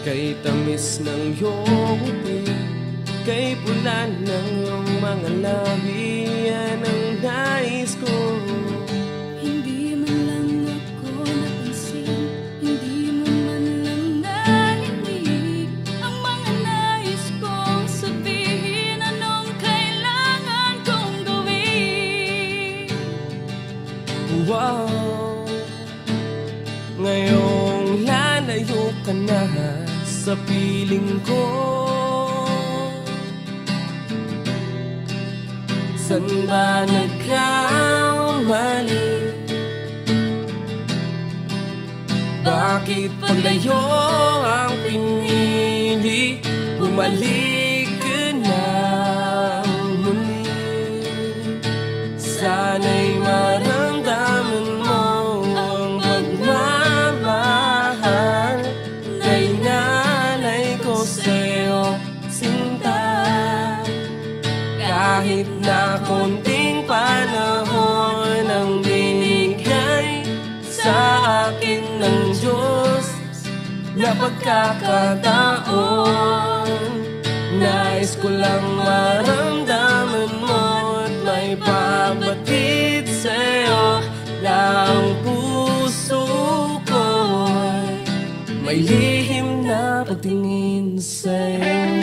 Kay tamis ng iyong ngiti, kay pula ng iyong mga labi, yan ang nais ko. Hindi man lang ako napansin, hindi mo man lang narinig ang mga nais kong sabihin, anong kailangan kong gawin. Wow, ngayong lalayo ka na sa piling ko, saan ba nagkamali? Bakit paglayo ang pinili? Bumalik ka na muli. Sana'y maramdaman mo ang pagmamahal na inalay ko sa'yo, sinta. Kahit na konting panahon ang binigay sa akin ng Diyos na pagkakataon, nais ko lang maramdaman mo at may pabatid sa'yo na ang puso ko'y may lihim na pagtingin sa'yo.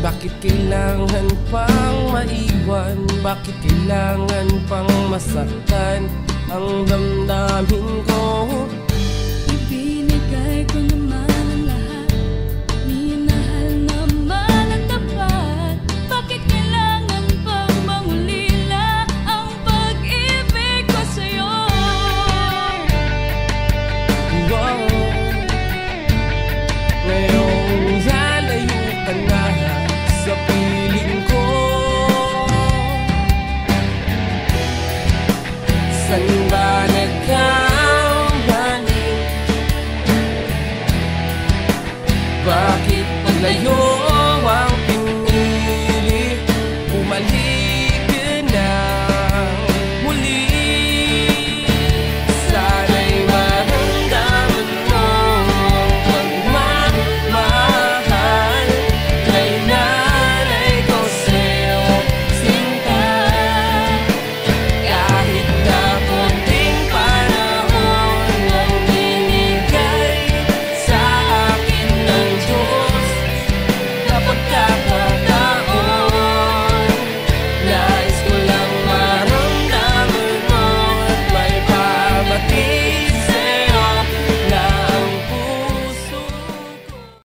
Bakit kailangan pang maiwan? Bakit kailangan pang masaktan ang damdamin ko? Ibinigay ko naman ang lahat, minahal naman ang tapat. Bakit kailangan pang mangulila ang pag-ibig ko sa'yo? Wow, ngayong lalayo ka na sa piling ko, saan ba nagkamali? Bakit paglayo